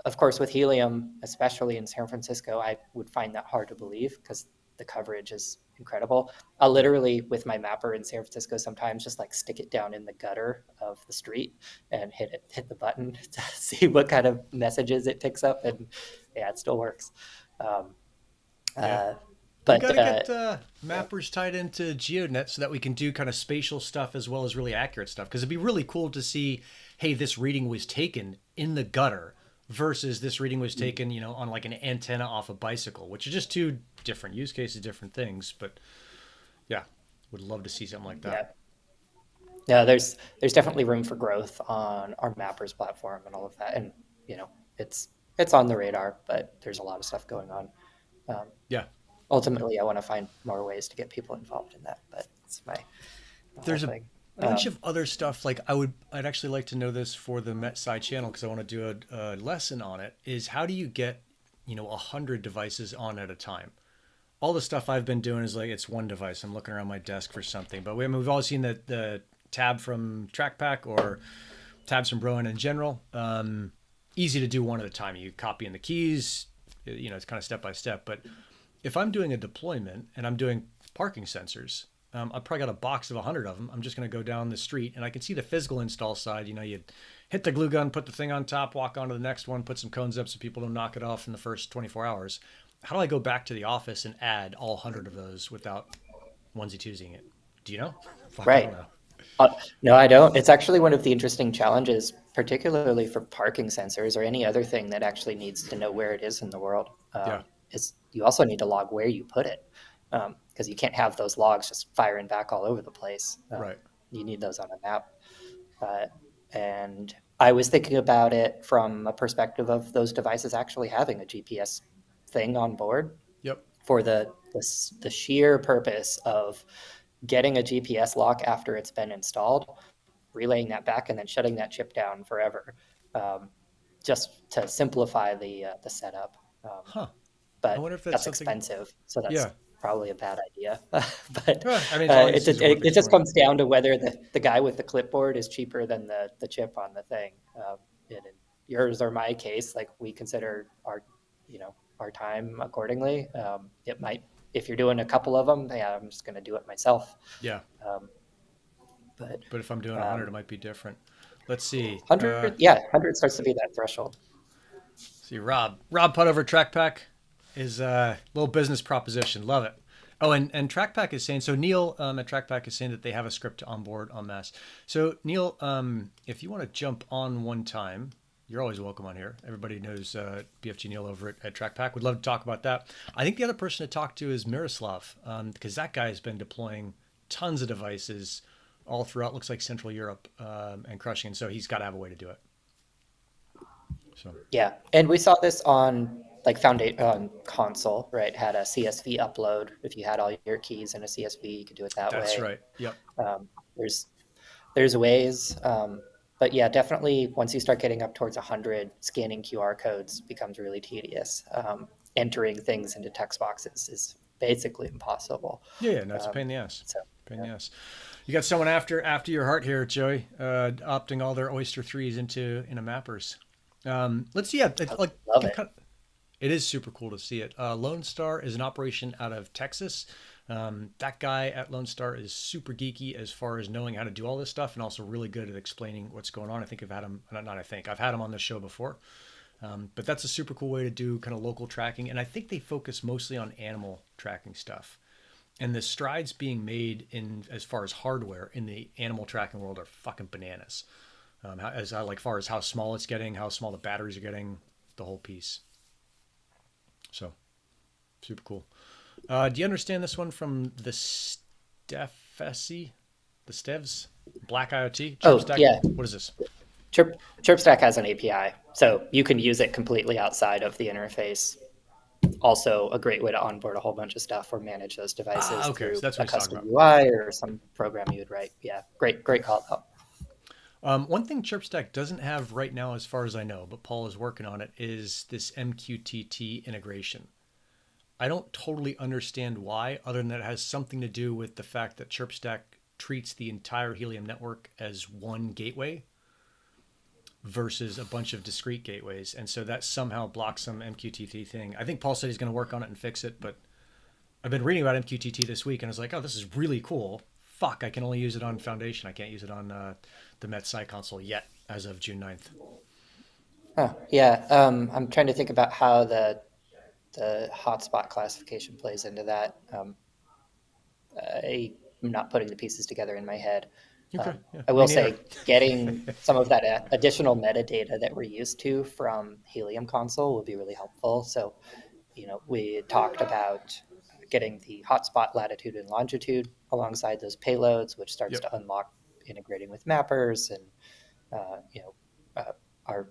Of course, with Helium, especially in San Francisco, I would find that hard to believe because the coverage is incredible. I'll literally, with my mapper in San Francisco, sometimes just like stick it down in the gutter of the street and hit the button to see what kind of messages it picks up, and yeah, it still works. Um, Yeah. uh, We but got to get yeah, mappers tied into GeoNet so that we can do kind of spatial stuff as well as really accurate stuff. Because it'd be really cool to see, hey, this reading was taken in the gutter versus this reading was taken, on like an antenna off a bicycle, which are just two different use cases, different things. But yeah, would love to see something like that. yeah, yeah. There's definitely room for growth on our mappers platform and all of that, and you know, it's it's on the radar, but there's a lot of stuff going on. Um, Yeah. Yep. Ultimately, I want to find more ways to get people involved in that, but it's my whole There's a thing. bunch of other stuff. Like I'd actually like to know this for the 𝗪𝗁 channel because I want to do a lesson on it. Is how do you get 100 devices on at a time? All the stuff I've been doing is like it's one device. I'm looking around my desk for something. But we've all seen the tab from TrackPack or tabs from Rowan in general. Easy to do one at a time. You copy in the keys. It's kind of step by step. But if I'm doing a deployment and I'm doing parking sensors, I've probably got a box of 100 of them. I'm just going to go down the street and I can see the physical install side. You hit the glue gun, put the thing on top, walk on to the next one, put some cones up so people don't knock it off in the first 24 hours. How do I go back to the office and add all 100 of those without onesie twosieing it? Do you know? Fuck, I don't Right. know. Uh, no, I don't. It's actually one of the interesting challenges, particularly for parking sensors or any other thing that actually needs to know where it is in the world. Yeah, Is you also need to log where you put it, because you can't have those logs just firing back all over the place. right. You need those on a map. Uh, and I was thinking about it from a perspective of those devices actually having a GPS thing on board Yep. for the sheer purpose of getting a GPS lock after it's been installed, relaying that back, and then shutting that chip down forever, um, just to simplify the setup. Huh. I But wonder if that's that's something. expensive, so that's Yeah. probably a bad idea. But I mean, it's always is worth it just exploring. comes down to whether the guy with the clipboard is cheaper than the chip on the thing. And in yours or my case, like we consider our time accordingly. It might, if you're doing a couple of them, yeah, I'm just going to do it myself. Yeah. Um, but But if I'm doing 100, it might be different. Let's see. 100, yeah, 100 starts to be that threshold. See, Rob put over TrackPack is a little business proposition. Love it. Oh, and TrackPack is saying so. Neil at TrackPack is saying that they have a script to onboard en masse. So Neil, if you want to jump on one time, you're always welcome on here. Everybody knows BFG Neil over at TrackPack. Would love to talk about that. I think the other person to talk to is Miroslav, because that guy has been deploying tons of devices all throughout. Looks like Central Europe and crushing. And so he's got to have a way to do it. So Yeah, and we saw this on like Foundation on console, right? Had a CSV upload. If you had all your keys in a CSV, you could do it that that's way. right. Yep. Um, there's there's ways, but yeah, definitely once you start getting up towards 100, scanning QR codes becomes really tedious. Entering things into text boxes is basically impossible. Yeah. No, it's a Um, pain in the ass. so Pain in yeah, the ass. You got someone after your heart here, Joey, opting all their Oyster threes into mappers. Let's see. Yeah, I like love it. it is super cool to see it. Lone Star is an operation out of Texas. That guy at Lone Star is super geeky as far as knowing how to do all this stuff, and also really good at explaining what's going on. I think I've had him. Not I think I've had him on the show before. But that's a super cool way to do kind of local tracking, and I think they focus mostly on animal tracking stuff. And the strides being made in as far as hardware in the animal tracking world are fucking bananas. Like far as how small it's getting, how small the batteries are getting, the whole piece. So super cool. Do you understand this one from the 𝗪𝗏𝗪, the Stevs, Black IoT, Chirp Oh Stack? yeah, What is this? ChirpStack has an API, so you can use it completely outside of the interface. Also, a great way to onboard a whole bunch of stuff or manage those Ah, devices okay. So through that's what a he's talking custom about. UI or some program you would write. Yeah, great call out. One thing ChirpStack doesn't have right now, as far as I know, but Paul is working on it, is this MQTT integration. I don't totally understand why, other than that it has something to do with the fact that ChirpStack treats the entire Helium network as one gateway. versus a bunch of discrete gateways. And so that somehow blocks some MQTT thing. I think Paul said he's going to work on it and fix it, but I've been reading about MQTT this week and I was like, oh, this is really cool. Fuck, I can only use it on Foundation. I can't use it on the meatspace console yet as of June 9th. Oh, yeah. I'm trying to think about how the hotspot classification plays into that. I'm not putting the pieces together in my head. Okay, yeah, I me will neither. say getting some of that additional metadata that we're used to from Helium console will be really helpful. So, we talked about getting the hotspot latitude and longitude alongside those payloads, which starts Yep. to unlock integrating with mappers and, uh, you know, uh, our,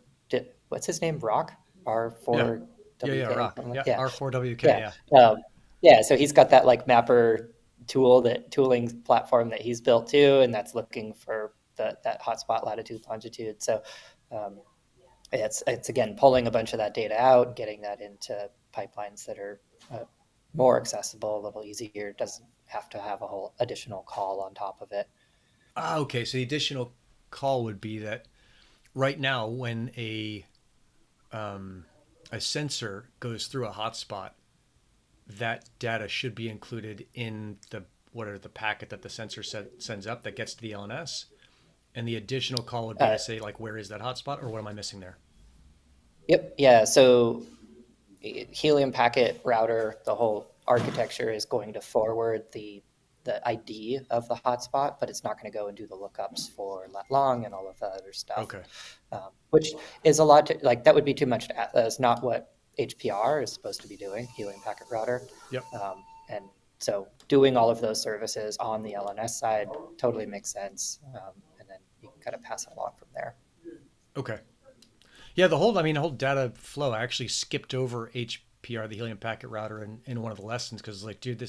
what's his name? Rock? Yeah. Yeah, R4WK? rock. Yeah, Yeah. R4WK, Yeah. yeah. Yeah. So he's got that like mapper tooling platform that he's built too, and that's looking for that hotspot latitude, longitude. So um, it's again pulling a bunch of that data out, getting that into pipelines that are more accessible, a little easier. Doesn't have to have a whole additional call on top of it. Okay, so the additional call would be that right now when a sensor goes through a hotspot, that data should be included in the packet that the sensor sends up that gets to the LNS. And the additional call would be Uh, to say like, where is that hotspot, or what am I missing there? yep. Yeah. So Helium packet router, the whole architecture is going to forward the ID of the hotspot, but it's not going to go and do the lookups for lat long and all of the other stuff, Okay. which is a lot to, like that would be too much to add. That's not what HPR is supposed to be doing, Helium packet router. Yep. And so doing all of those services on the LNS side totally makes sense. And then you can kind of pass it along from there. Okay. Yeah, the whole data flow. I actually skipped over HPR, the Helium Packet Router, in one of the lessons because like, dude,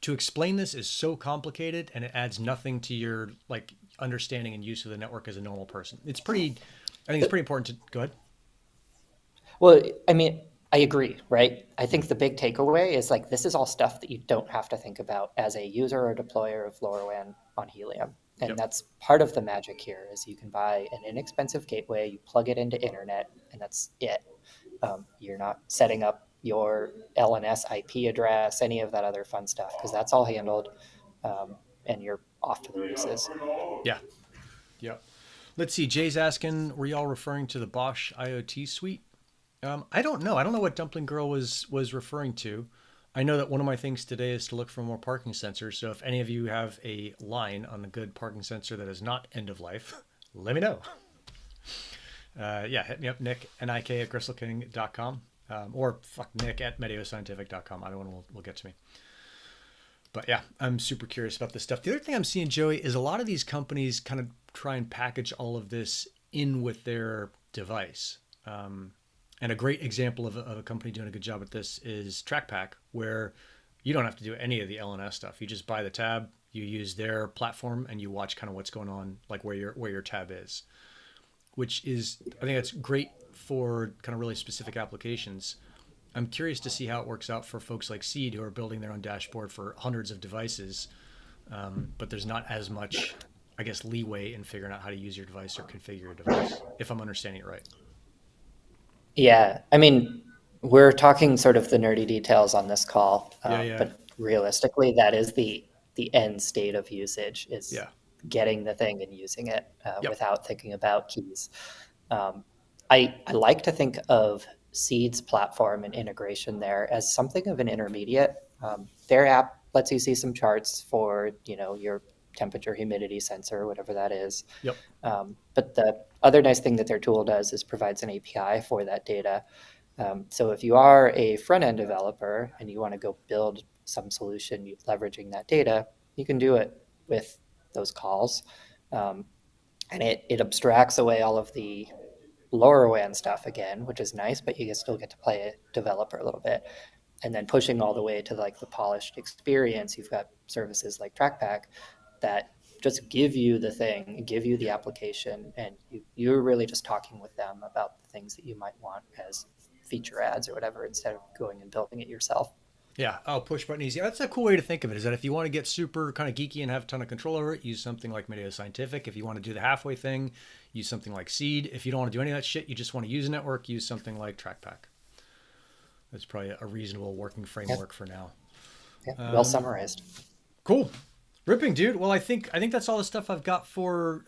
to explain this is so complicated and it adds nothing to your like understanding and use of the network as a normal person. I think it's pretty important to go ahead. Well, I mean, I agree, right? I think the big takeaway is like this is all stuff that you don't have to think about as a user or deployer of LoRaWAN on Helium. And Yep. that's part of the magic here is you can buy an inexpensive gateway, you plug it into internet, and that's it. You're not setting up your LNS IP address, any of that other fun stuff, because that's all handled, and you're off to the races. Yeah. Yep. Let's see. Jay's asking, were y'all referring to the Bosch IoT suite? I don't know. I don't know what Dumpling Girl was referring to. I know that one of my things today is to look for more parking sensors. So if any of you have a line on a good parking sensor that is not end of life, let me know. Yeah, hit me up, Nick, Nik at gristleking.com. Or fuck Nick at medioscientific.com. Either one will get to me. But yeah, I'm super curious about this stuff. The other thing I'm seeing, Joey, is a lot of these companies kind of try and package all of this in with their device. And a great example of a company doing a good job at this is TrackPack, where you don't have to do any of the LNS stuff. You just buy the tab, you use their platform, and you watch kind of what's going on, like where your tab is, which is, I think that's great for kind of really specific applications. I'm curious to see how it works out for folks like Seed who are building their own dashboard for hundreds of devices, but there's not as much, I guess, leeway in figuring out how to use your device or configure your device, if I'm understanding it right. Yeah, I mean, we're talking sort of the nerdy details on this call, Yeah, yeah, but realistically, that is the end state of usage is yeah. getting the thing and using it Yep. without thinking about keys. Um, I like to think of Seed's platform and integration there as something of an intermediate. Their app lets you see some charts for your temperature, humidity sensor, whatever that is. Yep. But the other nice thing that their tool does is provides an API for that data. So if you are a front end developer and you want to go build some solution leveraging that data, you can do it with those calls. Um, and it abstracts away all of the LoRaWAN stuff again, which is nice, but you still get to play a developer a little bit. And then pushing all the way to like the polished experience, you've got services like TrackPack that just give you the thing, give you the application, and you're really just talking with them about the things that you might want as feature ads or whatever instead of going and building it yourself. Yeah. Oh, push button easy. That's a cool way to think of it. Is that if you want to get super kind of geeky and have a ton of control over it, use something like Medio Scientific. If you want to do the halfway thing, use something like Seed. If you don't want to do any of that shit, you just want to use a network, use something like TrackPack. That's probably a reasonable working framework for now. Yeah, well summarized. Cool. Ripping, dude. Well, I think that's all the stuff I've got for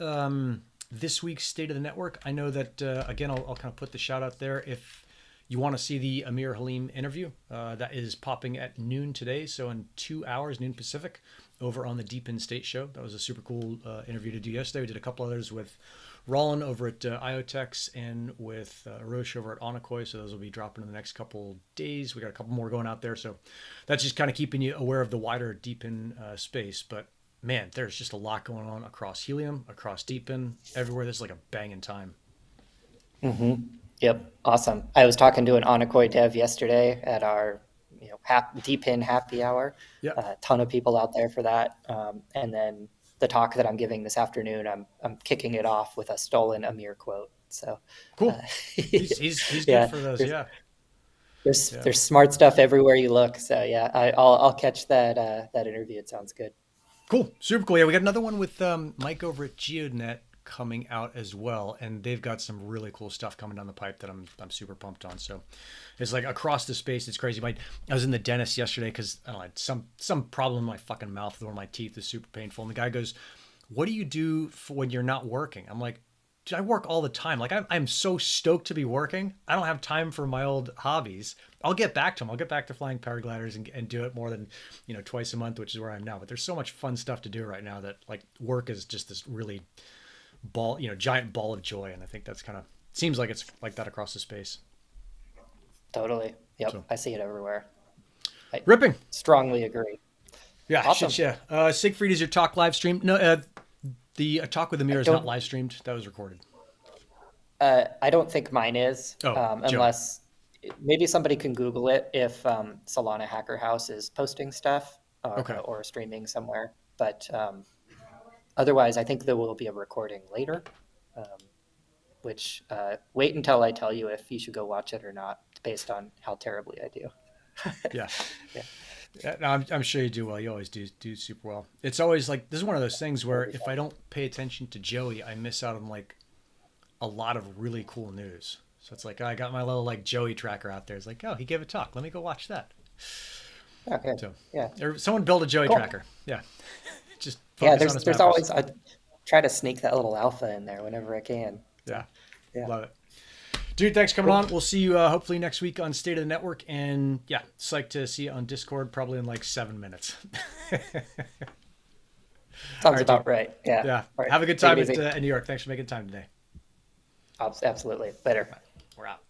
this week's State of the Network. I know that again, I'll kind of put the shout out there if you want to see the 𝗪𝗶𝘁 interview. That is popping at noon today, so in 2 hours, noon Pacific, over on the Deep In State show. That was a super cool interview to do yesterday. We did a couple others with Roland over at IoTex and with Roche over at 𝗚𝗏𝘁. So those will be dropping in the next couple days. We got a couple more going out there. So that's just kind of keeping you aware of the wider Deep In space. But man, there's just a lot going on across Helium, across Deep In, everywhere. There's like a banging time. Mm-hmm. Yep, awesome. I was talking to an 𝗚𝗏𝘁 dev yesterday at our Deep In happy hour. Yeah. A ton of people out there for that. And then the talk that I'm giving this afternoon, I'm kicking it off with a stolen Amir quote. So cool. He's good yeah, for those. Yeah. There's smart stuff everywhere you look. So yeah, I'll catch that interview. It sounds good. Cool. Super cool. Yeah, we got another one with Mike over at GeoNet coming out as well, and they've got some really cool stuff coming down the pipe that I'm super pumped on. So it's like across the space, it's crazy. I was in the dentist yesterday because I don't know, I had some problem in my fucking mouth with one of my teeth is super painful, and the guy goes, "What do you do for when you're not working?" I'm like, "Dude, I work all the time. Like I'm so stoked to be working. I don't have time for my old hobbies. I'll get back to them. I'll get back to flying paragliders and do it more than twice a month, which is where I am now. But there's so much fun stuff to do right now that like work is just this really giant ball of joy, and I think that's kind of seems like it's like that across the space. Totally. Yep. So. I see it everywhere. I Ripping. Strongly agree. Yeah. Awesome. Shit, yeah. Siegfried, is your talk live streamed? No, the talk with Amir is not live streamed. That was recorded. I don't think mine is, Joe. unless maybe somebody can Google it if Solana Hacker House is posting stuff or streaming somewhere. But otherwise, I think there will be a recording later, which wait until I tell you if you should go watch it or not, based on how terribly I do. Yeah. Yeah. Yeah, no, I'm sure you do well. You always do super well. It's always like, this is one of those things where if I don't pay attention to Joey, I miss out on like a lot of really cool news. So it's like, I got my little like Joey tracker out there. It's like, oh, he gave a talk. Let me go watch that. Okay. So yeah. Someone build a Joey tracker. Yeah. Just there's always I try to sneak that little alpha in there whenever I can. Yeah. Love it. Dude, thanks for coming on. We'll see you hopefully next week on State of the Network. And yeah, psyched to see you on Discord probably in like 7 minutes. Sounds about right. Yeah. Yeah. Right. Have a good time in New York. Thanks for making time today. Absolutely. Later. We're out.